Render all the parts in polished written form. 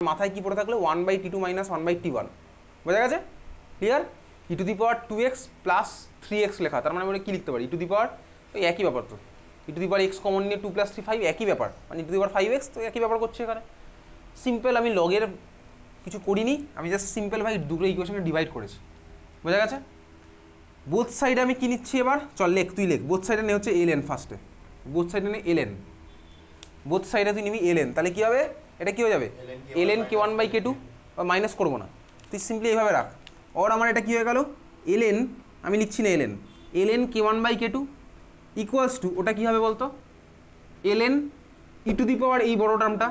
মাথায় কি পড়ে থাকলো 1/t2 - 1/t1, বোঝা গেছে? ক্লিয়ার? e⁻² প্লাস 3x লেখা, তার মানে আমরা কি লিখতে পারি? ওই একই ব্যাপার তো, e⁻x কমন নিয়ে 2 + 3 5 একই ব্যাপার, মানে e⁵x তো একই ব্যাপার করছে এখানে। সিম্পল, আমি লগের কিছু করিনি, আমি জাস্ট সিম্পল ভাই দুটো ইকুয়েশনকে ডিভাইড করেছি, বোঝা গেছে? বোথ সাইডে আমি কি নিচ্ছি এবার? চল লেখ, তুই লেখ। বোথ সাইডে নে হচ্ছে ln ফার্স্টে, বোথ সাইডে নে ln, বোথ সাইডে তুই নিবি ln, তাহলে কি হবে? এটা কি হয়ে যাবে? ln k1/k2, বা মাইনাস করবো না, তুই সিম্পলি এইভাবে রাখ। ওর আমার এটা কি হয়ে গেল? ln, আমি লিখছি না ln k1/k2 ইকুয়ালস টু, ওটা কি হবে বলতো? ln e⁻, এই বড় টার্মটা,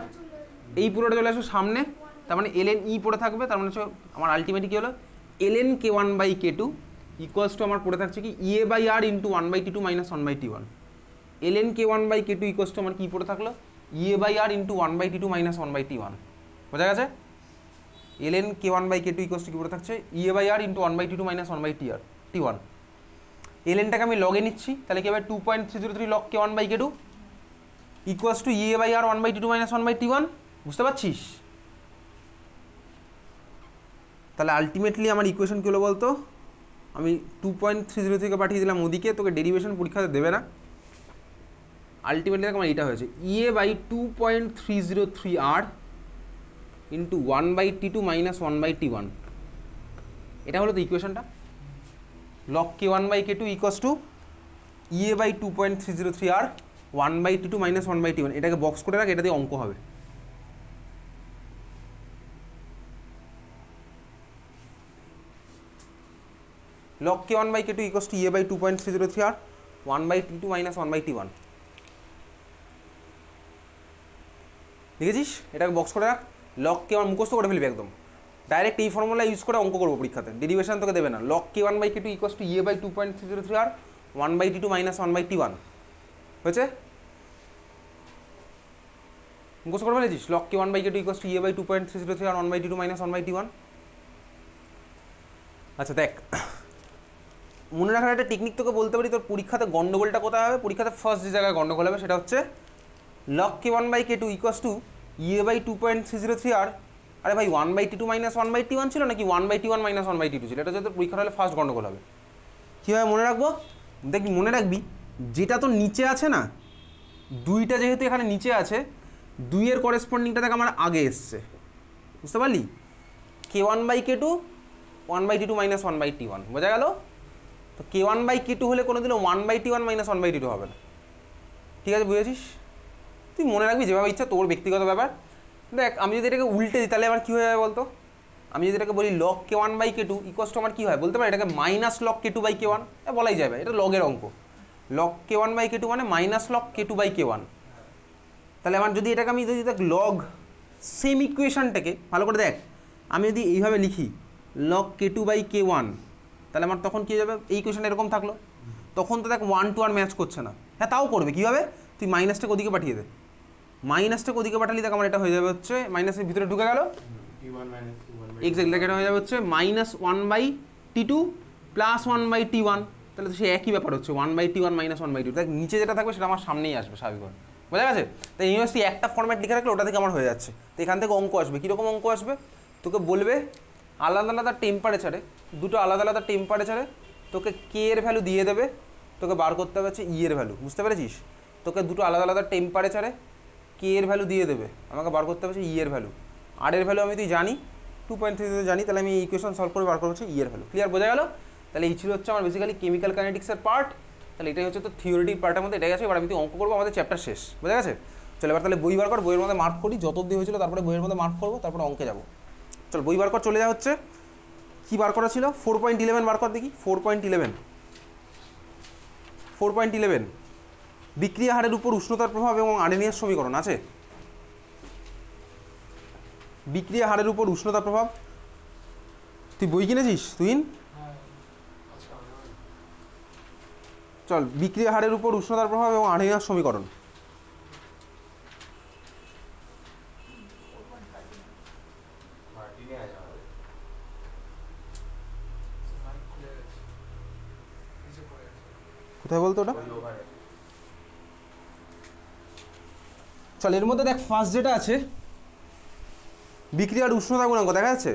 এই পুরোটা চলে আসবে সামনে, তার মানে ln e পড়ে থাকবে, তার মানে হচ্ছে আমার আলটিমেটলি কি হলো? ln k1/k2 ইকুয়ালস টু আমার পড়ে থাকছে কি e/r into 1/t2 - 1/t1। ln k1/k2 equals to আমার কি পড়ে থাকলো? e/r ইন্টু 1/t2 - 1/t1, বোঝা গেছে? ln k1/k2 ইকুয়ালস টু কি পড়ে থাকছে? e/r into 1/t2 - 1/t1। lnটাকে আমি লগে নিচ্ছি, তাহলে কি হবে? 2.303 log k1/k2 equals to e/r 1/t2 - 1/t1, বুঝতে পারছিস? তাহলে আলটিমেটলি আমার ইকুয়েশন কী হলো বলতো? আমি 2.30 থেকে পাঠিয়ে দিলাম ওদিকে, তোকে ডেরিভেশন পরীক্ষাতে দেবে না। আলটিমেটলি আমার এইটা হয়েছে e/2.303r ইন্টু 1/t2 - 1/t1, এটা হলো তো ইকুয়েশনটা। log k1/k2 equals to e/2.303r 1/t2 - 1/t1, এটাকে বক্স করে রাখ, এটা দিয়ে অঙ্ক হবে। log k1/k2 equals to e/2.303r 1/t2 - 1/t1, দেখেছিস? এটাকে বক্স করে রাখ। log k1 মুখস্থ করে ফেলবি একদম, ডাইরেক্ট এই ফর্মুলা ইউজ করে অঙ্ক করবো পরীক্ষাতে, ডেরিভেশন তোকে দেবে না। log k1/k2 equals to e/2.303r 1/t2 - 1/t1 হয়েছে? মুখস্থ করে ফেলেছিস? log k1/k2 equals to e/2.303r 1/t2 - 1/t1। আচ্ছা দেখ, মনে রাখার একটা টেকনিক তোকে বলতে পারি, তোর পরীক্ষাতে গন্ডগোলটা কোথায় হবে? পরীক্ষাতে ফার্স্ট যে জায়গায় গন্ডগোল হবে সেটা হচ্ছে log k1/k2 equals to e/2.303r, আরে ভাই 1/t2 - 1/t1 ছিল নাকি 1/t1 - 1/t2 ছিল? এটা যদি পরীক্ষার হলে ফার্স্ট গন্ডগোল হবে। কীভাবে মনে রাখবো? দেখবি, মনে রাখবি যেটা তো নিচে আছে না, দুইটা যেহেতু এখানে নিচে আছে, দুইয়ের করেসপন্ডিংটা দেখ আমার আগে এসছে, বুঝতে পারলি? k1/k2 1/t2 - 1/t1, বোঝা গেল? তো k1/k2 হলে কোনোদিনও 1/t1 - 1/t2 হবে না, ঠিক আছে? বুঝেছিস? তুই মনে রাখবি যেভাবে ইচ্ছা, তোর ব্যক্তিগত ব্যাপার। দেখ, আমি যদি এটাকে উল্টে দিই তাহলে আমার কী হয়ে যাবে বলতো? আমি যদি এটাকে বলি log k1/k2 ইকুয়ালস টু আমার কী হয় বলতে পারি? এটাকে মাইনাস log k2/k1, বলাই যাবে, এটা লগের অঙ্ক। log k1/k2 মানে মাইনাস log k2/k1। তাহলে আমার যদি এটাকে আমি যদি দেখ লগ সেম ইকুয়েশনটাকে ভালো করে দেখ, আমি যদি এইভাবে লিখি log k2/k1, তাহলে আমার তখন কী যাবে? এই ইকুয়েশন এরকম থাকলো, তখন তো দেখ 1 to 1 ম্যাচ করছে না। হ্যাঁ, তাও করবে, কীভাবে? তুই মাইনাসটাকে ওদিকে পাঠিয়ে দে, মাইনাসটাকে ওদিকে পাঠালি, দেখ আমার এটা হয়ে যাবে হচ্ছে মাইনাসের ভিতরে ঢুকে গেল, এক্স্যাক্টলি এটা হয়ে যাবে হচ্ছে -1/t2 + 1/t1, তাহলে তো সে একই ব্যাপার হচ্ছে 1/t1 - 1/t2। দেখ নিচে যেটা থাকবে সেটা আমার সামনেই আসবে স্বাভাবিকভাবে, বোঝা গেছে? তাই ইউনিভার্সিটি একটা ফর্ম্যাট লিখে রাখলে ওটা থেকে আমার হয়ে যাচ্ছে। তো এখান থেকে অঙ্ক আসবে, কীরকম অঙ্ক আসবে? তোকে বলবে আলাদা আলাদা টেম্পারেচারে, দুটো আলাদা আলাদা টেম্পারেচারে তোকে কে এর ভ্যালু দিয়ে দেবে, তোকে বার করতে হবে হচ্ছে ই এর ভ্যালু, বুঝতে পেরেছিস? তোকে দুটো আলাদা আলাদা টেম্পারেচারে কে এর ভ্যালু দিয়ে দেবে, আমাকে বার করতে হবে ই এর ভ্যালু। আর এর ভ্যালু আমি তুই জানি 2.3 জানি, তাহলে আমি এই ইকুয়েশন সলভ করে বার করবো হচ্ছে ই এর ভ্যালু। ক্লিয়ার, বোঝা গেল? তাহলে এই ছিল হচ্ছে আমার বেসিক্যালি কেমিক্যাল কাইনেটিক্সের পার্ট। তাহলে এটাই হচ্ছে তো থিওরিটিক পার্টের মধ্যে, এটাই আছে। এবার আমি তুই অঙ্ক করবো, আমাদের চ্যাপ্টার শেষ, বোঝা গেছে? চল এবার তাহলে বই বার কর, বইয়ের মধ্যে মার্ক করি যত অবধি হয়েছিল, তারপরে বইয়ের মধ্যে মার্ক করবো, তারপরে অঙ্কে যাবো। চল বই বার কর, চলে যাওয়া হচ্ছে। কী বার করা ছিল? 4.11 বার কর দেখি। 4.11 বিক্রিয়া হারের উপর উষ্ণতার প্রভাব এবং আর্হেনিয়াস সমীকরণ আছে। বিক্রিয়া হারের উপর উষ্ণতার প্রভাব, তুই বই কিনেছিস তুই? চল, বিক্রিয়া হারের উপর উষ্ণতার প্রভাব এবং আর্হেনিয়াস সমীকরণ। কোথায় বলতো ওটা? চল, এর মধ্যে দেখ ফার্স্ট যেটা আছে, বিক্রিয়ার উষ্ণতা গুণাঙ্ক দেখা যাচ্ছে,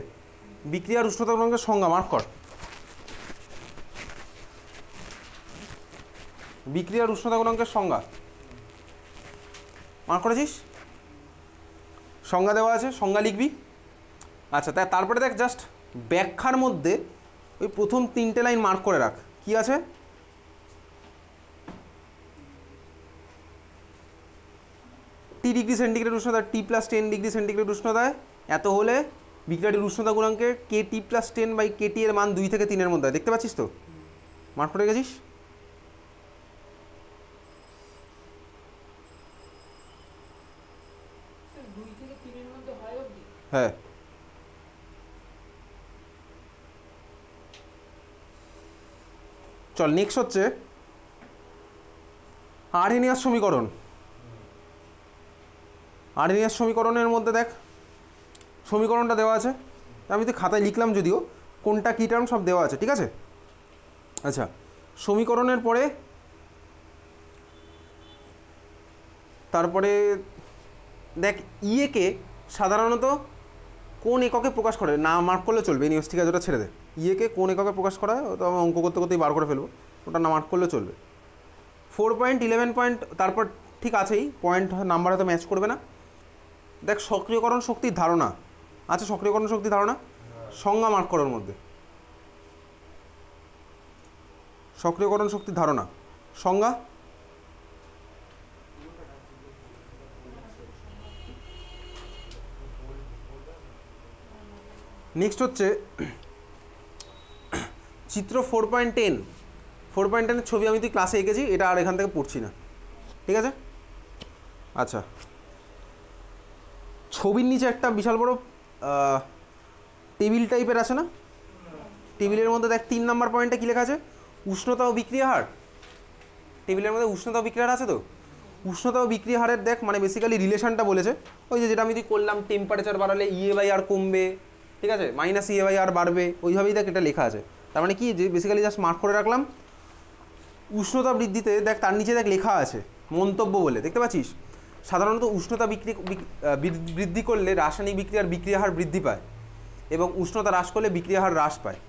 বিক্রিয়ার উষ্ণতা গুণাঙ্কের সংজ্ঞা মার্ক কর। বিক্রিয়ার উষ্ণতা গুণাঙ্কের সংজ্ঞা মার্ক করেছিস? সংজ্ঞা দেওয়া আছে, সংজ্ঞা লিখবি। আচ্ছা তারপরে দেখ জাস্ট ব্যাখ্যার মধ্যে ওই প্রথম 3টে লাইন মার্ক করে রাখ। কি আছে? টি ডিগ্রি সেন্টিগ্রেড উষ্ণতা, টি প্লাস 10 ডিগ্রি সেন্টিগ্রেড উষ্ণতায় এত হলে বিক্রিয়াটির উষ্ণতা গুণাঙ্কে কে টি প্লাস 10 বাই কেটি এর মান 2 থেকে 3-এর মধ্যে। দেখতে পাচ্ছিস তো? মার্ক করে গেছিস? হ্যাঁ। চল নেক্সট হচ্ছে আর্হেনিয়াস সমীকরণ। আর্হেনিয়াস সমীকরণের মধ্যে দেখ সমীকরণটা দেওয়া আছে, আমি তো খাতায় লিখলাম যদিও, কোনটা কী টার্ম সব দেওয়া আছে, ঠিক আছে? আচ্ছা সমীকরণের পরে তারপরে দেখ ইয়েকে সাধারণত কোন এককে প্রকাশ করে, না মার্ক করলে চলবে, নিউজ ঠিক আছে ওটা ছেড়ে দে। ইয়েকে কোন এককে প্রকাশ করা হয় ওটা আমি অঙ্ক করতে করতেই বার করে ফেলবো, ওটা না মার্ক করলে চলবে। 4.11 পয়েন্ট তারপর ঠিক আছেই, পয়েন্ট নাম্বার হয়তো ম্যাচ করবে না। দেখ সক্রিয়করণ শক্তির ধারণা আছে, সক্রিয়করণ শক্তির ধারণা সংজ্ঞা মার্ক করার মধ্যে। সক্রিয়করণ শক্তির ধারণা সংজ্ঞা নেক্সট হচ্ছে চিত্র 4.10। 4.10 ছবি আমি তুই ক্লাসে এঁকেছি, এটা আর এখান থেকে পড়ছি না, ঠিক আছে? আচ্ছা ছবির নিচে একটা বিশাল বড় টেবিল টাইপের আছে না, টেবিলের মধ্যে দেখ 3 নম্বর পয়েন্টে কী লেখা আছে? উষ্ণতা ও বিক্রিয়া হার। টেবিলের মধ্যে উষ্ণতা ও বিক্রিয়া হার আছে তো, উষ্ণতা ও বিক্রিয়া হারের দেখ মানে বেসিক্যালি রিলেশনটা বলেছে ওই যেটা আমি তুই করলাম, টেম্পারেচার বাড়ালে ইএ/আর কমবে, ঠিক আছে, মাইনাস ইএ/আর বাড়বে, ওইভাবেই দেখ এটা লেখা আছে। তার মানে কি যে বেসিক্যালি জাস্ট মার্ক করে রাখলাম। উষ্ণতা বৃদ্ধিতে দেখ তার নিচে দেখ লেখা আছে মন্তব্য বলে, দেখতে পাচ্ছিস? সাধারণত উষ্ণতা বৃদ্ধি করলে রাসায়নিক বিক্রিয়া হার বৃদ্ধি পায় এবং উষ্ণতা হ্রাস করলে বিক্রিয়া হার হ্রাস পায়।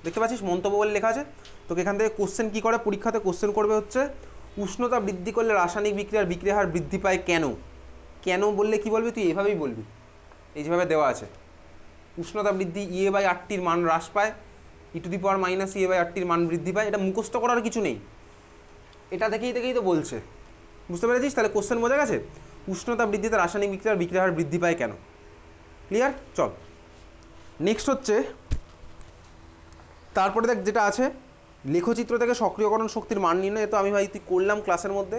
দেখতে পাচ্ছিস মন্তব্য বলে লেখা আছে। তোকে এখান থেকে কোশ্চেন কী করে, পরীক্ষাতে কোশ্চেন করবে হচ্ছে উষ্ণতা বৃদ্ধি করলে রাসায়নিক বিক্রিয়া হার বৃদ্ধি পায় কেন? কেন বললে কি বলবি তুই? এভাবেই বলবি, এই যেভাবে দেওয়া আছে। উষ্ণতা বৃদ্ধি ইএ/আরটির মান হ্রাস পায়, e⁻− ইএ/আরটির মান বৃদ্ধি পায়। এটা মুখস্থ করার কিছু নেই, এটা দেখেই তো বলছে, বুঝতে পেরেছিস? তাহলে কোশ্চেন বোঝা গেছে। উষ্ণতা বৃদ্ধিতে রাসায়নিক বিক্রিয়া হার বৃদ্ধি পায় কেন? ক্লিয়ার? চল নেক্সট হচ্ছে তারপরে দেখ যেটা আছে লেখচিত্র থেকে সক্রিয়করণ শক্তির মান নির্ণয়। তো আমি ভাই তুই করলাম ক্লাসের মধ্যে,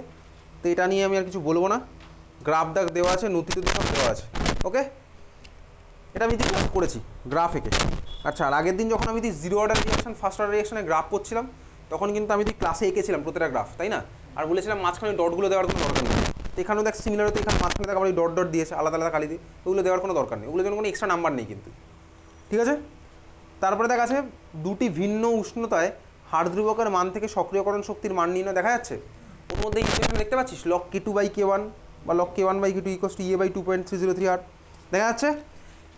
তো এটা নিয়ে আমি আর কিছু বলবো না। গ্রাফ দেখ দেওয়া আছে, নথিতে সব দেওয়া আছে, ওকে? এটা আমি ক্লাস করেছি গ্রাফ এঁকে। আচ্ছা আর আগের দিন যখন আমি zero order reaction first order রিয়াকশনে গ্রাফ করছিলাম তখন কিন্তু আমি ক্লাসে এঁকেছিলাম প্রতিটা গ্রাফ, তাই না? আর বলেছিলাম মাঝখানে ডটগুলো দেওয়ার কোনো দরকার নেই। তো এখানেও দেখ সিমিলার হতো, এখানে মাঝখানে দেখ আমার এই ডট দিয়েছে আলাদা আলাদা কালি দিয়ে, ওগুলো দেওয়ার কোনো দরকার নেই, ওগুলোর জন্য কোনো এক্সট্রা নাম্বার নেই কিন্তু, ঠিক আছে? তারপরে দেখ আছে দুটি ভিন্ন উষ্ণতায় হার ধ্রুবকের মান থেকে সক্রিয়করণ শক্তির মান নির্ণয় দেখা যাচ্ছে। ওর মধ্যে ইকুয়েশন দেখতে পাচ্ছিস, লগ K2/K1 বা লগ K1/K2 = ইএ/2.303 দেখা যাচ্ছে।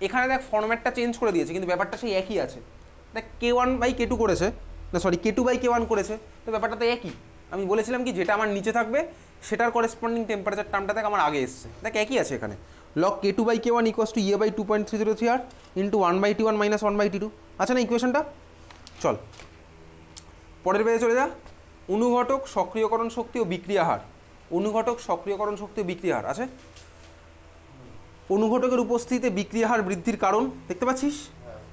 এখানে দেখ ফরম্যাটটা চেঞ্জ করে দিয়েছে কিন্তু ব্যাপারটা সেই একই আছে। দেখ K1/K2 করেছে, না সরি K2/K1 করেছে, তো ব্যাপারটা তো একই। আমি বলেছিলাম কি যেটা আমার নিচে থাকবে সেটার করেসপন্ডিং টেম্পারেচার টার্মটা দেখ আমার আগে এসছে, দেখ একই আছে এখানে। Log K2/K1 = ইএ/2.303 into 1/T1 - 1/T2 আছে না ইকুয়েশনটা? চল পরের পেজে চলে যা। অনুঘটক সক্রিয়করণ শক্তি ও বিক্রিয়া হার। অনুঘটক সক্রিয়করণ শক্তি ও বিক্রিয়া হার আছে। অনুঘটকের উপস্থিতিতে বিক্রিয়া হার বৃদ্ধির কারণ দেখতে পাচ্ছিস?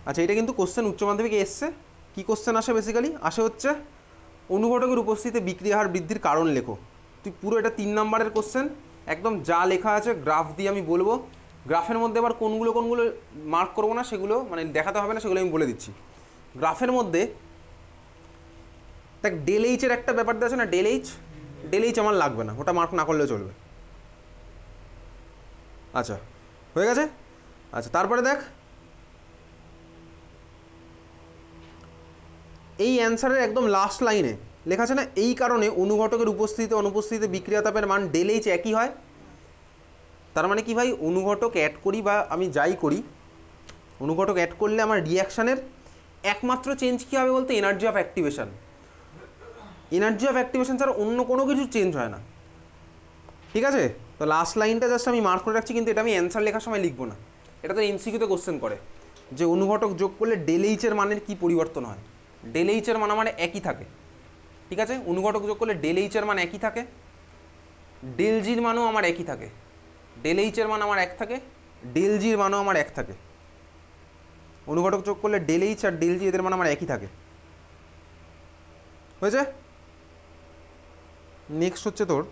আচ্ছা এটা কিন্তু কোশ্চেন উচ্চ মাধ্যমিকে এসছে। কী কোশ্চেন আসে বেসিক্যালি? আসে হচ্ছে অনুঘটকের উপস্থিতিতে বিক্রিয়া হার বৃদ্ধির কারণ লেখো। তুই পুরো এটা 3 নম্বরের কোশ্চেন, একদম যা লেখা আছে গ্রাফ দিয়ে আমি বলবো। গ্রাফের মধ্যে আবার কোনগুলো মার্ক করবো না সেগুলো মানে দেখাতে হবে না, সেগুলো আমি বলে দিচ্ছি। গ্রাফের মধ্যে দেখ ∇H এর একটা ব্যাপার আছে না, ∇H আমার লাগবে না, ওটা মার্ক না করলেও চলবে। আচ্ছা হয়ে গেছে। আচ্ছা তারপরে দেখ এই অ্যান্সারের একদম লাস্ট লাইনে লেখা আছে না, এই কারণে অনুঘটকের উপস্থিতিতে অনুপস্থিতিতে বিক্রিয়া তাপের মান ∇H একই হয়। তার মানে কি ভাই, অনুঘটক অ্যাড করি বা আমি যাই করি অনুঘটক অ্যাড করলে আমার রিয়াকশানের একমাত্র চেঞ্জ কী হবে বলতে energy of activation. Energy of activation ছাড়া অন্য কোনো কিছু চেঞ্জ হয় না। ঠিক আছে, তো লাস্ট লাইনটা জাস্ট আমি মার্ক করে রাখছি, কিন্তু এটা আমি অ্যান্সার লেখার সময় লিখবো না। এটা তো এমসিকিউতে কোশ্চেন করে যে অনুঘটক যোগ করলে ডেল এইচের মানের কী পরিবর্তন হয়। ডেল এইচের মান আমার একই থাকে। ঠিক আছে, অনুঘটক যোগ করলে ডেল এইচের মান একই থাকে, ডেল জির মানও আমার একই থাকে। ডেল এইচের মান আমার এক থাকে, ডেল জির মানও আমার এক থাকে। অনুঘটক যোগ করলে ডেল এইচ আর ডেল জি এদের মান আমার একই থাকে। হয়েছে? নেক্সট হচ্ছে তোর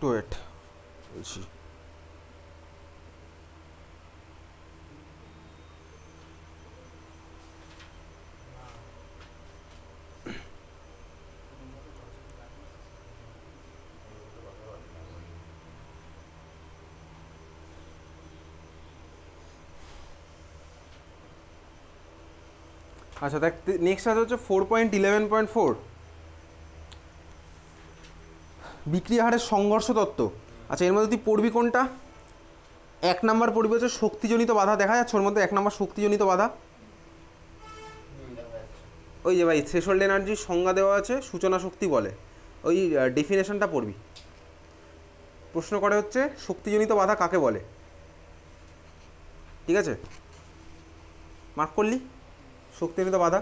টুয়েট বলছি। আচ্ছা দেখ, নেক্সট আছে হচ্ছে 4.11.4 বিক্রিয়া হারের সংঘর্ষ তত্ত্ব। আচ্ছা, এর মধ্যে তুই পড়বি কোনটা? 1 নাম্বার পড়বি হচ্ছে শক্তিজনিত বাধা। দেখা যাচ্ছে ওর মধ্যে 1 নাম্বার শক্তিজনিত বাধা। ওই যে ভাই থ্রেশহোল্ড এনার্জির সংজ্ঞা দেওয়া আছে, সূচনা শক্তি বলে, ওই ডেফিনেশনটা পড়বি। প্রশ্ন করে হচ্ছে শক্তিজনিত বাধা কাকে বলে। ঠিক আছে, মার্ক করলি শক্তিজনিত বাধা।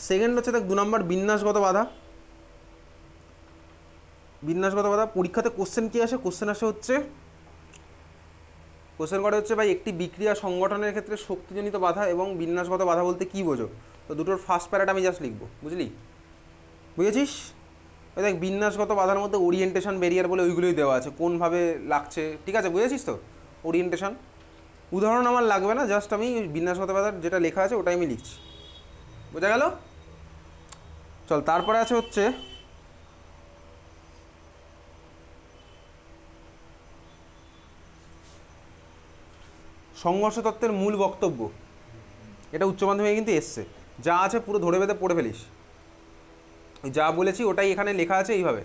সেকেন্ড হচ্ছে দেখ 2 নাম্বার বিন্যাসগত বাধা। বিন্যাসগত বাধা পরীক্ষাতে কোশ্চেন কী আসে? কোশ্চেন আসে হচ্ছে, কোশ্চেন করে হচ্ছে ভাই একটি বিক্রিয়া সংগঠনের ক্ষেত্রে শক্তিজনিত বাধা এবং বিন্যাসগত বাধা বলতে কী বোঝো? তো দুটোর ফার্স্ট প্যারাটা আমি জাস্ট লিখবো, বুঝলি? বুঝেছিস? ওই দেখ বিন্যাসগত বাধার মধ্যে ওরিয়েন্টেশন ব্যারিয়ার বলে ওইগুলোই দেওয়া আছে, কোনভাবে লাগছে। ঠিক আছে, বুঝেছিস তো? ওরিয়েন্টেশন উদাহরণ আমার লাগবে না, জাস্ট আমি বিন্যাসগত বাধার যেটা লেখা আছে ওটাই আমি লিখছি। বোঝা গেল? চল, তারপরে আছে হচ্ছে সংঘর্ষ তত্ত্বের মূল বক্তব্য। এটা উচ্চ মাধ্যমিকে কিন্তু এসছে, যা আছে পুরো ধরে বেঁধে পড়ে ফেলিস। যা বলেছি ওটাই এখানে লেখা আছে এইভাবে,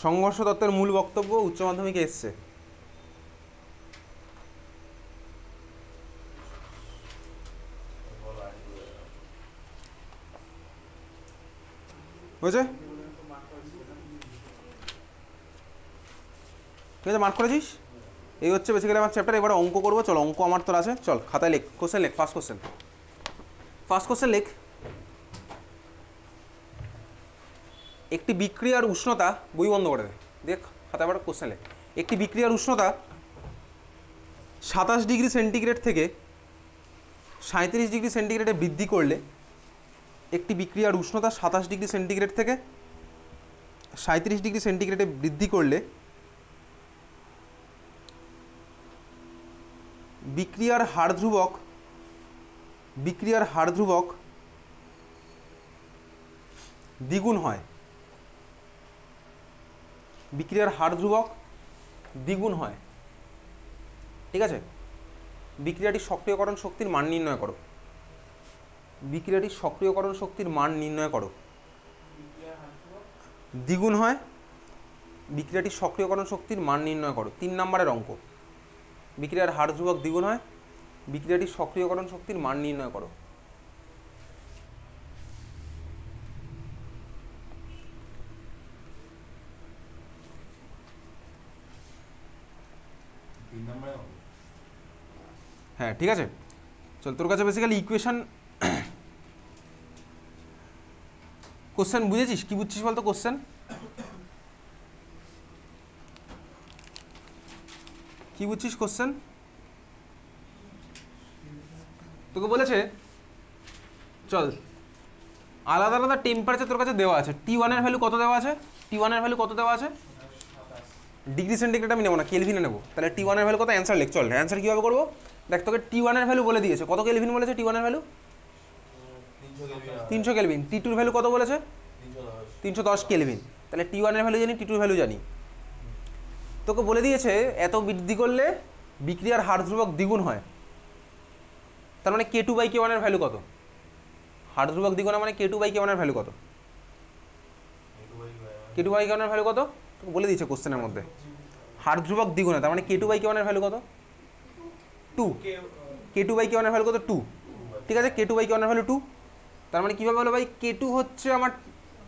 সংঘর্ষ তত্ত্বের মূল বক্তব্য উচ্চ মাধ্যমিকে এসছে। বুঝেছে? ঠিক আছে, মার্ক করেছিস? এই হচ্ছে বেসিক্যালি আমার চ্যাপ্টার। এবার অঙ্ক করবো, চল অঙ্ক আমার তোর আছে, চল খাতায় লেখ, কোশ্চেন লেখ। ফার্স্ট কোশ্চেন লেখ। একটি বিক্রিয়ার উষ্ণতা, বই বন্ধ করে দে, দেখ খাতায় আবার কোশ্চেন লেখ। একটি বিক্রিয়ার উষ্ণতা 27 ডিগ্রি সেন্টিগ্রেড থেকে 37 ডিগ্রি সেন্টিগ্রেডে বৃদ্ধি করলে, একটি বিক্রিয়ার উষ্ণতা 27 ডিগ্রি সেন্টিগ্রেড থেকে 37 ডিগ্রি সেন্টিগ্রেডে বৃদ্ধি করলে বিক্রিয়ার হার ধ্রুবক দ্বিগুণ হয়। বিক্রিয়ার হার ধ্রুবক দ্বিগুণ হয়। ঠিক আছে, বিক্রিয়াটির সক্রিয়করণ শক্তির মান নির্ণয় করো। বিক্রিয়াটির সক্রিয়করণ শক্তির মান নির্ণয় করো। দ্বিগুণ হয়, বিক্রিয়াটির সক্রিয়করণ শক্তির মান নির্ণয় করো। 3 নম্বরের অঙ্ক। বিক্রিয়ার হার ধ্রুবক দ্বিগুণ হয়, বিক্রিয়াটির সক্রিয়করণ শক্তির মান নির্ণয় করো। হ্যাঁ, ঠিক আছে, চল তোর কাছে বেসিক্যালি ইকুয়েশন কোশ্চেন বুঝেছিস? কি বুঝছিস বলতো কোশ্চেন? কি বুঝছিস কোশ্চেন? তোকে বলেছে চল আলাদা আলাদা টেম্পারেচার তোর কাছে দেওয়া আছে। T1 এর ভ্যালু কত দেওয়া আছে? T1 এর ভ্যালু কত দেওয়া আছে? ডিগ্রি সেন্টিগ্রেড আমি নেবো না, কেলভিনে নেবো। তাহলে T1 এর ভ্যালু কত? অ্যান্সার লিখ। চল অ্যান্সার কীভাবে করবো দেখ, তোকে T1 এর ভ্যালু বলে দিয়েছে, কত কেলভিন বলেছে? T1 এর ভ্যালু 300 কেলভিন। T2 এর ভ্যালু কত বলেছে? 310 কেলভিন। তাহলে T1 এর ভ্যালু জানি, T2 এর ভ্যালু জানি। তোকে বলে দিয়েছে এত বৃদ্ধি করলে বিক্রিয়ার হার ধ্রুবক দ্বিগুণ হয়, তার মানে কে টু বাই কে ওয়ানের ভ্যালু কত? হার ধ্রুবক দ্বিগুণ মানে কে টু বাই কে ওয়ানের ভ্যালু কত? কে টু বাই কে ওয়ানের ভ্যালু কত তোকে বলে দিয়েছে কোশ্চেনের মধ্যে। হার ধ্রুবক দ্বিগুণ, তার মানে কে টু বাই কে ওয়ানের ভ্যালু কত? 2। কে টু বাই কে ওয়ানের ভ্যালু কত? 2। ঠিক আছে, কে টু বাই কে ওয়ানের ভ্যালু 2। তার মানে কীভাবে হলো ভাই, কে টু হচ্ছে আমার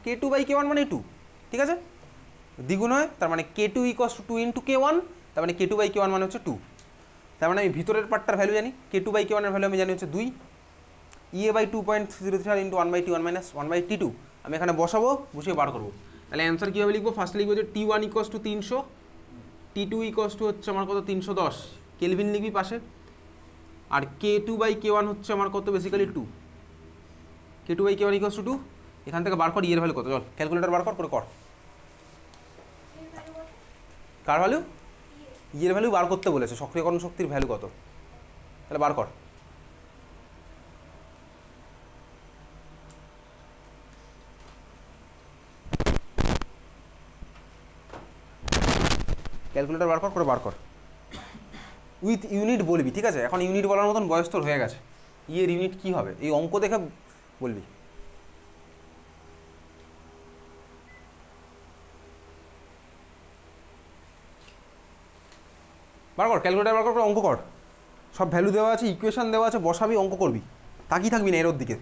K two by K one মানে 2, ঠিক আছে, দ্বিগুণ হয়, তার মানে K two equals two 2 into K one, তার মানে K two by K one মানে হচ্ছে 2। তার মানে আমি ভিতরের পার্টটার ভ্যালু জানি, কে টু বাই কে ওয়ানের ভ্যালু আমি জানি হচ্ছে 2, ইএ by 2.03 into 1/t 1 minus 1/t2 আমি এখানে বসাবো, বসিয়ে বার করবো। তাহলে অ্যান্সার কীভাবে লিখবো, ফার্স্ট লিখবো যে T1 equals to 300, T2 equals to হচ্ছে আমার কত 310 কেলভিন লিখবি পাশে, আর k two by K one হচ্ছে আমার কত basically 2, k two by K one equals two 2। এখান থেকে বার কর ইয়ের ভ্যালু কত, চল ক্যালকুলেটার বার কর কর। কার ভ্যালু? ইয়ের ভ্যালু বার করতে বলেছে, সক্রিয়করণ শক্তির ভ্যালু কত, তাহলে বার কর। ক্যালকুলেটার বার কর করে বার কর, উইথ ইউনিট বলবি, ঠিক আছে, এখন ইউনিট বলার মতন বয়স তোর হয়ে গেছে, ইয়ের ইউনিট কী হবে এই অঙ্ক দেখে বলবি। বার কর ক্যালকুলেটার বার কর করে অঙ্ক কর, সব ভ্যালু দেওয়া আছে, ইকুয়েশন দেওয়া আছে, বসাবি অঙ্ক করবি, তাকিয়ে থাকবি না এর দিকে।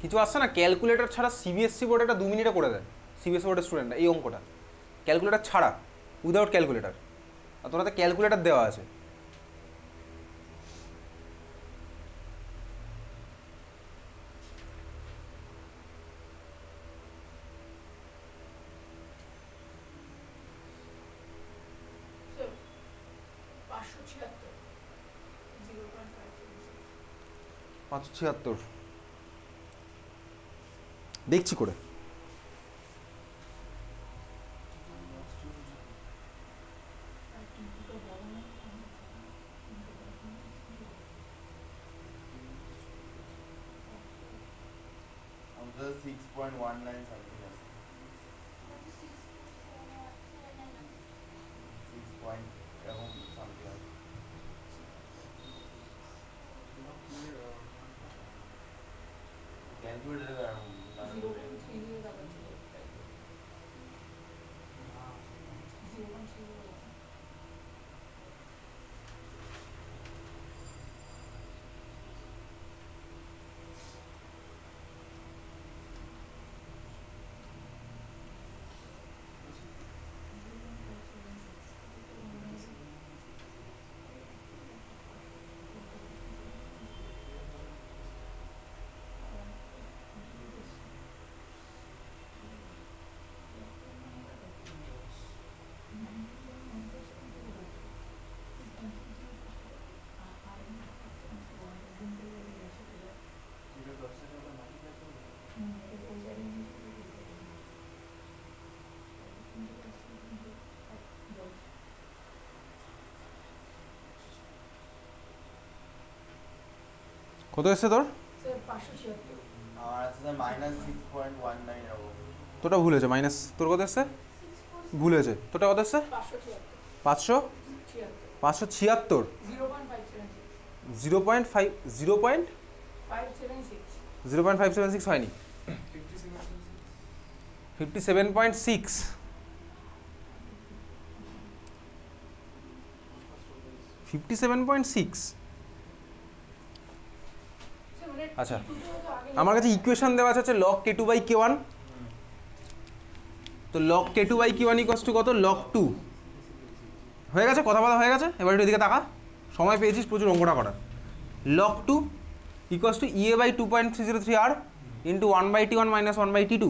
কিছু আসছে না, ক্যালকুলেটর ছাড়া সিবিএসসি বোর্ড এটা 2 মিনিটে করে দেয়, সিবিএসসি বোর্ডের স্টুডেন্টরা এই অঙ্কটা ক্যালকুলেটর ছাড়া, উইদাউট ক্যালকুলেটর, আর তোরাতে ক্যালকুলেটর দেওয়া আছে। পাঁচশো ছিয়াত্তর দেখছি করে। আমাদের 6.19 সামথিং আছে, 6 পয়েন্ট এরকম সামথিং আছে। ক্যালকুলেটর কত এসছে তোর? স্যার 576। আমার আছে স্যার -6.19 এরকম। তোটা ভুল হয়েছে, মাইনাস তোর কত এসছে? ভুল হয়েছে, তোটা কত এসছে? 576। 576। 0.576। 0.576 হয়নি, 57.6। আচ্ছা, আমার কাছে ইকুয়েশন দেওয়া আছে লগ k2 বাই k1। তো log k2 by k1 equals to কত? লগ 2। হয়ে গেছে, কথা বলা হয়ে গেছে, এবার একটু এদিকে তাকা, সময় পেয়েছিস প্রচুর অঙ্কটা করার। Log 2 equals to E a by 2.303r into 1/t1 minus 1/t2।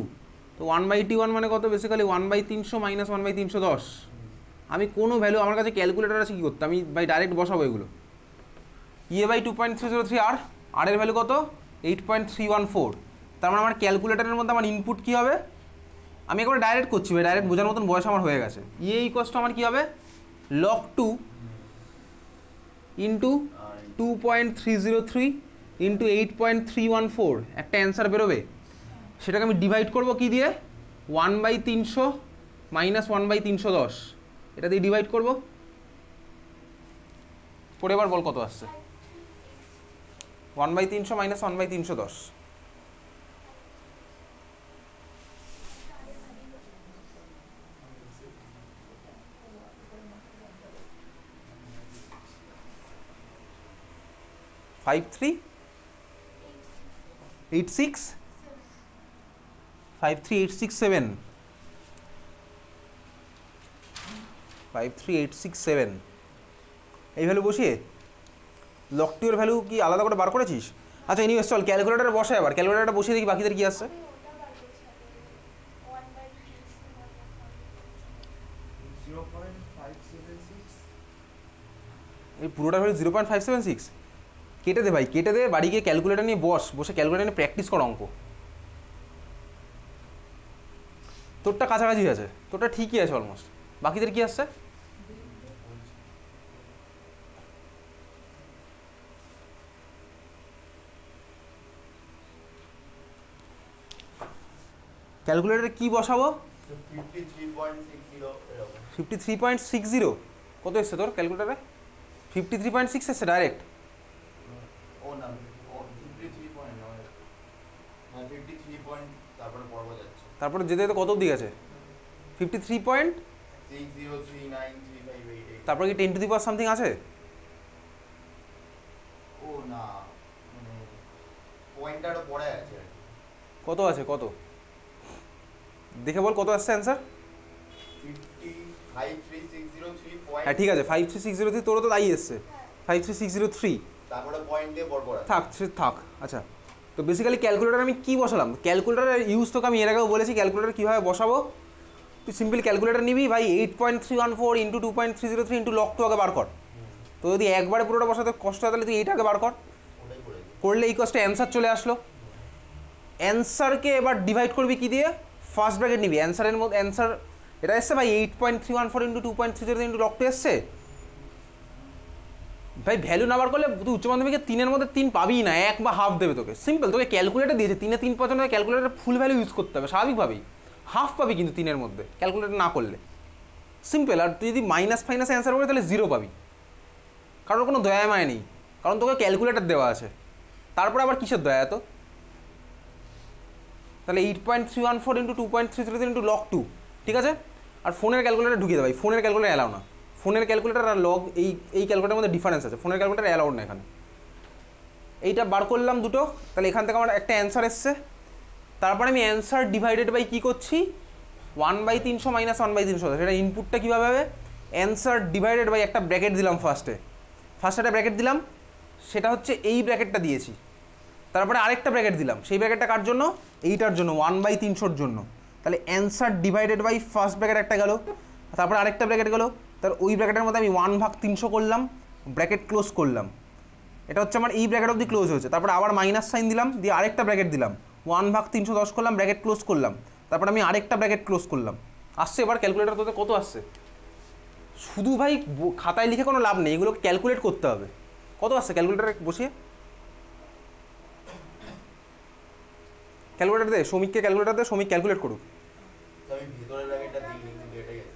তো 1/t1 মানে কত? Basically 1/300 minus 1/310। আমি কোনো ভ্যালু, আমার কাছে ক্যালকুলেটার আছে, কী করতে আমি বাই ডাইরেক্ট বসাবো এগুলো। ইএ বাই 2.303r, আর এর ভ্যালু কত? 8.314। তার মানে আমার ক্যালকুলেটারের মধ্যে আমার ইনপুট কী হবে? আমি একবার ডাইরেক্ট করছি ভাই, ডাইরেক্ট বোঝার মতন বয়স আমার হয়ে গেছে। ইএ ইকুয়ালস টু আমার কী হবে? লগ 2 ইন্টু 2.303 ইন্টু 8.314, একটা অ্যান্সার বেরোবে। সেটাকে আমি ডিভাইড করব কি দিয়ে? 1/300 মাইনাস 1/310, এটা দিয়ে ডিভাইড করব। করে এবার বল কত আসছে? 1/300 মাইনাস 1/310। ফাইভ থ্রি 53867 53867 এই ভ্যালু বসিয়ে লগ 2 এর ভ্যালু কি আলাদা করে বার করেছিস? আচ্ছা এনিওয়েজ চল ক্যালকুলেটারে বসে, আবার ক্যালকুলেটারটা বসিয়ে দেখি বাকিদের কি আসছে। 0.576। এই পুরোটা ভ্যালু 0.576। কেটে দে ভাই, কেটে দে, বাড়ি গিয়ে ক্যালকুলেটার নিয়ে বসে ক্যালকুলেটার নিয়ে প্র্যাকটিস কর অঙ্ক। তোরটা কাছাকাছি আছে, তোরটা ঠিকই আছে অলমোস্ট। বাকিদের কি আসছে? ক্যালকুলেটারে কি বসাবো? 53.60 এরকম। 53.60। কত এসছে তোর ক্যালকুলেটারে? 53.6 এসছে ডাইরেক্ট। ও না, ও 53 পয়েন্ট নয়, হ্যাঁ 53 পয়েন্ট, তারপরে পর্ব যাচ্ছে তারপরে যেতে যেতে কত অবধি গেছে? 53 পয়েন্ট, 60393588। তারপরে কি 10 টু দি পাওয়ার সামথিং আছে? ও না, মানে পয়েন্টটারও পড়ে আছে আর কি। কত আছে, কত দেখে বল, কত আসছে অ্যান্সার? 53603 হ্যাঁ ঠিক আছে, 53603, তোরও তো তাই এসছে 53603। তারপরে পয়েন্ট দিয়ে পর পড়া থাক সে থাক। আচ্ছা, তো বেসিক্যালি ক্যালকুলেটার আমি কি বসালাম? ক্যালকুলেটারের ইউজ তোকে আমি এর আগেও বলেছি, ক্যালকুলেটার কীভাবে বসাবো। তুই সিম্পল ক্যালকুলেটার নিবি ভাই, 8.314 ইন্টু 2.303 ইন্টু লগ 2 আগে বার কর। তো যদি একবারে পুরোটা বসাতে কষ্ট হয় তাহলে তুই এইটাকে বার কর, ওটাই করে দিই। করলে এই কষ্টে অ্যান্সার চলে আসলো। অ্যান্সারকে এবার ডিভাইড করবি কি দিয়ে? ফার্স্ট ব্র্যাকেট নিবি, অ্যান্সারের মধ্যে অ্যান্সার এটা এসছে ভাই 8.314 ইন্টু 2.303 ইন্টু লগ 2 এসছে ভাই। ভ্যালু না বার করলে তুই উচ্চ মাধ্যমিকে 3-এর মধ্যে 3 পাবিই না, 1 বা হাফ দেবে তোকে। সিম্পল, তোকে ক্যালকুলেটার দিয়েছে 3-এ 3 পাওয়ার জন্য ক্যালকুলেটার ফুল ভ্যালু ইউজ করতে হবে স্বাভাবিকভাবেই। হাফ পাবি কিন্তু 3-এর মধ্যে ক্যালকুলেটার না করলে, সিম্পল। আর তুই যদি মাইনাস ফাইনাস অ্যান্সার করে তাহলে 0 পাবি, কারণ কোনো দয়া মায় নেই, কারণ তোকে ক্যালকুলেটার দেওয়া আছে। তারপরে আবার কিসের দয়া এত? তাহলে 8.314 ইন্টু 2.303 ইন্টু লগ 2, ঠিক আছে। আর ফোনের ক্যালকুলেটার ঢুকিয়ে দেবে, ফোনের ক্যালকুলেটার অ্যালাউ না। ফোনের ক্যালকুলেটার আর লগ এই ক্যালকুলেটারের মধ্যে ডিফারেন্স আছে, ফোনের ক্যালকুলেটার অ্যালাউড না এখানে। এইটা বার করলাম দুটো, তাহলে এখান থেকে আমার একটা অ্যান্সার এসছে। তারপরে আমি অ্যান্সার ডিভাইডেড বাই কী করছি? 1/300 মাইনাস 1/300। সেটা ইনপুটটা কীভাবে হবে? অ্যান্সার ডিভাইডেড বাই একটা ব্র্যাকেট দিলাম ফার্স্টে একটা ব্র্যাকেট দিলাম, সেটা হচ্ছে এই ব্র্যাকেটটা দিয়েছি। তারপরে আরেকটা ব্র্যাকেট দিলাম, সেই ব্র্যাকেটটা কার জন্য? এইটার জন্য, 1/300 জন্য। তাহলে answer divided by first bracket একটা গেল, তারপরে আরেকটা ব্র্যাকেট গেল। তার ওই ব্র্যাকেটের মধ্যে আমি 1/300 করলাম, ব্র্যাকেট ক্লোজ করলাম। এটা হচ্ছে আমার এই ব্র্যাকেট অবধি ক্লোজ হয়েছে। তারপরে আবার মাইনাস সাইন দিলাম, দিয়ে আরেকটা ব্র্যাকেট দিলাম, 1/310 করলাম, ব্র্যাকেট ক্লোজ করলাম। তারপরে আমি আরেকটা ব্র্যাকেট ক্লোজ করলাম। আসছে এবার ক্যালকুলেটার তোদের কত আসছে? শুধু ভাই খাতায় লিখে কোনো লাভ নেই, এগুলো ক্যালকুলেট করতে হবে। কত আসছে ক্যালকুলেটারে বসিয়ে? ক্যালকুলেটার দে, শ্রমিককে ক্যালকুলেটার দে, শ্রমিক ক্যালকুলেট করুক। তো আমি ভিতরের আগে এটা দিই কিন্তু এটা গেছে।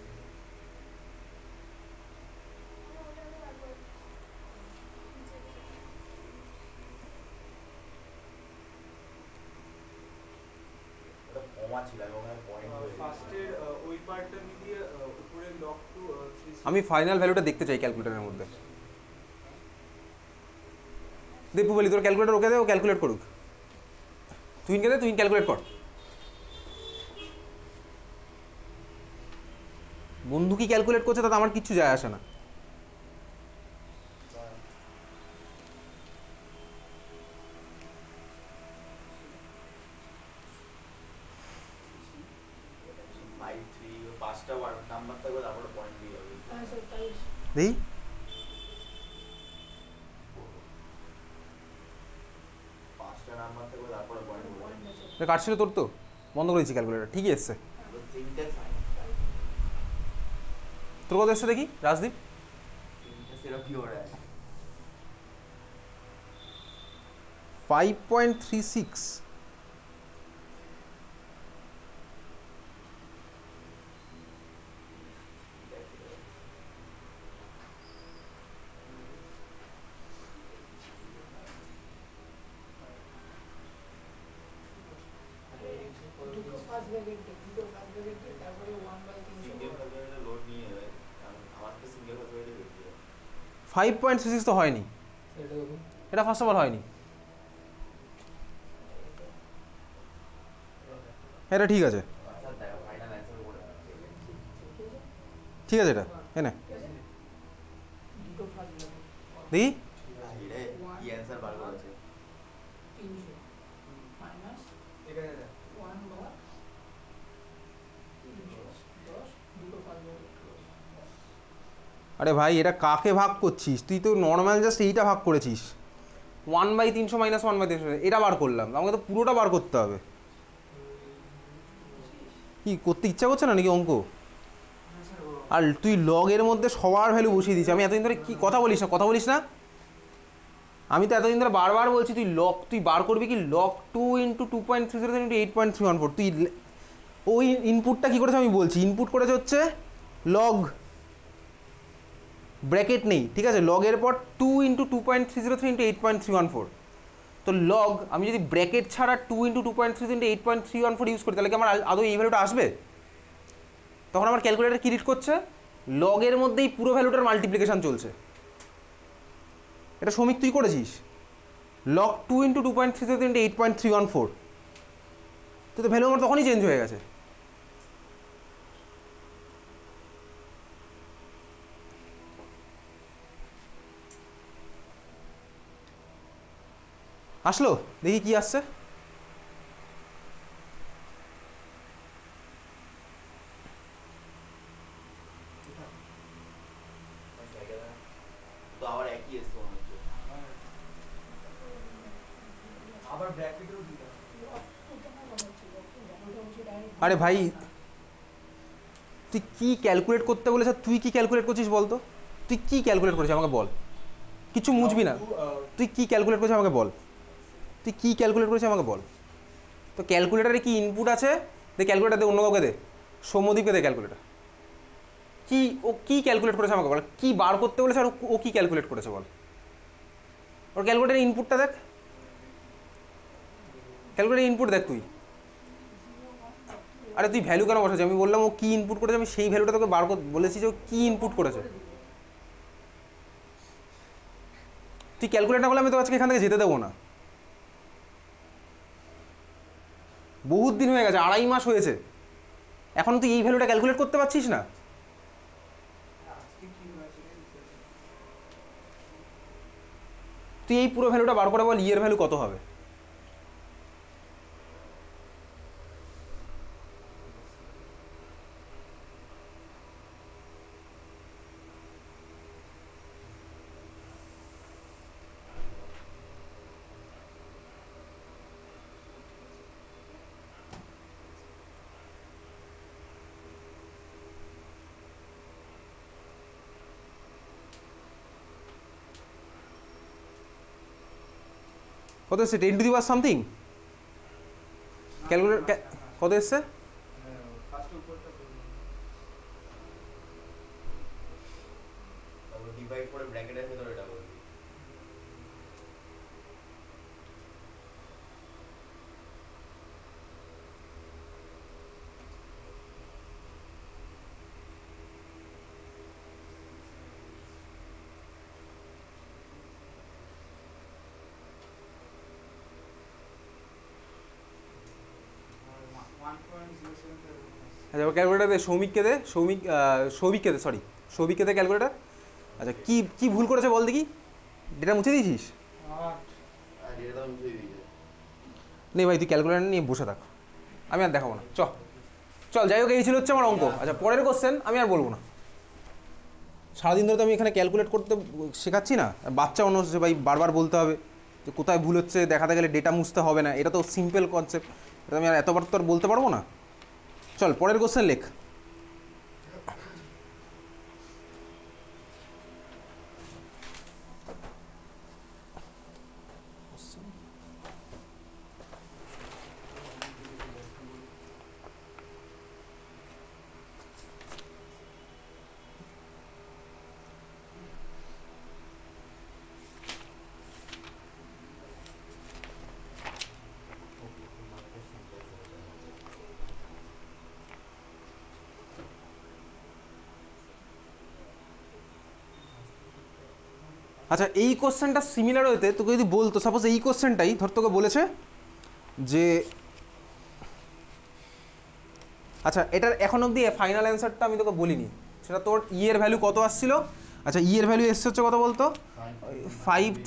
ওটা কমা ছিল, আমি ওখানে পয়েন্ট হয়ে ফার্স্টের ওই পার্টটা মিলিয়ে উপরে লক টু আমি ফাইনাল ভ্যালুটা দেখতে চাই ক্যালকুলেটারের মধ্যে। দে পুবেলি, তোর ক্যালকুলেটার ওকে দে, ও ক্যালকুলেট করুক। তুইনকে দে, তুই ক্যালকুলেট কর। বন্ধু কি ক্যালকুলেট করছে তাতে আমার কিচ্ছু যায় আসে না। ফাইভ থ্রি পাঁচটা নাম্বার থাকবে তারপরে পয়েন্ট দিয়ে হবে। হ্যাঁ স্যার তাই দেই পাঁচটা নাম্বার থাকবে তারপরে পয়েন্ট হবে। পয়েন্ট আছে। এটা কাটছিল তোর তো, বন্ধ করেছি ক্যালকুলেটার, ঠিকই এসছে। তিনটে তোর কত এসছে দেখি রাজদীপ? তিনটে সেরকম কি ওরা 5.36। দুটো ফার্স্ট ব্র্যাকেট দিয়ে, দুটো ফার্স্ট ব্র্যাকেট দিয়ে তারপরে 1/300 সিঙ্গেল ফাইভে লোড নিয়ে যাবে। আমার তো সিঙ্গেল ফাইভে বেশি যাবে। 5.36 তো হয়নি, এটা দেখুন। এটা ফার্স্ট অফ অল হয়নি। এটা ঠিক আছে, আচ্ছা দেখো ফাইনাল অ্যান্সার করে ঠিক আছে, এটা এনে দুটো ফার্স্ট ব্র্যাকেট দেখি। রে কি অ্যান্সার বার করেছে 300 মাইনাস এখানে দেখ 1/310, দুটো ফার্স্ট ব্র্যাকেট ক্লোজ। আরে ভাই এটা কাকে ভাগ করছিস তুই? তো নর্মাল জাস্ট এইটা ভাগ করেছিস, 1/300 মাইনাস 1/300, এটা বার করলাম, আমাকে তো পুরোটা বার করতে হবে। কি করতে ইচ্ছা করছে না নাকি অঙ্ক? আর তুই লগের মধ্যে সবার ভ্যালু বসিয়ে দিস। আমি এতদিন ধরে কি কথা বলিস না, কথা বলিস না। আমি তো এতদিন ধরে বারবার বলছি তুই বার করবি কি লগ 2 ইন্টু 2.30 ইন্টু 8.314। তুই ওই ইনপুটটা কী করেছে আমি বলছি। ইনপুট করেছে হচ্ছে লগ, ব্র্যাকেট নেই, ঠিক আছে, লগের পর 2 ইন্টু 2.303 ইন্টু 8.314। তো লগ আমি যদি ব্র্যাকেট ছাড়া 2 ইন্টু 2.3 ইন্টু 8.314 ইউজ করি তাহলে কি আমার আদৌ এই ভ্যালুটা আসবে? তখন আমার ক্যালকুলেটার কি রিড করছে, লগের মধ্যেই পুরো ভ্যালুটার মাল্টিপ্লিকেশান চলছে। এটা শ্রমিক তুই করেছিস, লগ 2 ইন্টু 2.3 ইন্টু 8.314। তো ভ্যালু আমার তখনই চেঞ্জ হয়ে গেছে। আসলো, দেখি কি আসছে। তো আবার একই এসছে মনে হচ্ছে। আবার ব্র্যাকেটেও দিতে হবে। আরে ভাই তুই কি ক্যালকুলেট করতে বলেছে, তুই কি ক্যালকুলেট করছিস বল তো? তুই কি ক্যালকুলেট করেছিস আমাকে বল, কিছু মুছবি না। তুই কি ক্যালকুলেট করেছিস আমাকে বল, তুই কি ক্যালকুলেট করেছিস আমাকে বল। তো ক্যালকুলেটারে কি ইনপুট আছে? দে ক্যালকুলেটার দে, অন্য কাউকে দে, সৌম্যদীপকে দে ক্যালকুলেটার। কি ও কি ক্যালকুলেট করেছে আমাকে বল, কি বার করতে বলেছে আর ও কি ক্যালকুলেট করেছে বল। ওর ক্যালকুলেটারের ইনপুটটা দেখ, ক্যালকুলেটার ইনপুট দেখ তুই। আরে তুই ভ্যালু কেন বসাচ্ছিস? আমি বললাম ও কি ইনপুট করেছে, আমি সেই ভ্যালুটা তোকে বার করতে বলেছি যে ও কি ইনপুট করেছে। তুই ক্যালকুলেট না করলে আমি তো আজকে এখান থেকে যেতে দেবো না। বহুত দিন হয়ে গেছে, 2.5 মাস হয়েছে, এখন তুই এই ভ্যালুটা ক্যালকুলেট করতে পারছিস না। আজকে কি হয়েছে তুই এই পুরো ভ্যালুটা বার করে বল ইয়ের ভ্যালু কত হবে। কত হচ্ছে 10 to the power something. Calculator কত এসছে? ফার্স্ট উপরটা বলুন। তারপর ডিভাইড করে ব্র্যাকেটের ভেতরে এটা করবি। আর 1.07 আচ্ছা ক্যালকুলেটার দে, সৌমিককে দে, সৌভিককে দে, সরি সৌভিককে দে ক্যালকুলেটার। আচ্ছা কি কি ভুল করেছে বল দেখি, ডেটা মুছে দিয়েছিস? আর এটা তো মুছে দিয়েছে। নে ভাই তুই ক্যালকুলেটার নিয়ে বসে থাক, আমি আর দেখাবো না, চল যাই হোক এই ছিল হচ্ছে আমার অঙ্ক। আচ্ছা পরের কোশ্চেন আমি আর বলবো না, সারাদিন ধরে তো আমি এখানে ক্যালকুলেট করতে শেখাচ্ছি না, বাচ্চা অন্য হচ্ছে ভাই, বারবার বলতে হবে যে কোথায় ভুল হচ্ছে, দেখাতে গেলে ডেটা মুছতে হবে না, এটা তো সিম্পল কনসেপ্ট, এটা আমি আর এতবার তো আর বলতে পারবো না। চল পরের কোশ্চেন লেখ। আচ্ছা এই কোশ্চেনটা সিমিলার হতে তোকে যদি বলতো, সাপোজ এই কোশ্চেনটাই ধর তোকে বলেছে যে, আচ্ছা এটার এখন অবধি ফাইনাল অ্যান্সারটা আমি তোকে বলিনি, সেটা তোর ই এর ভ্যালু কত আসছিল। আচ্ছা ই এর ভ্যালু এসছে হচ্ছে কত বলতো, 5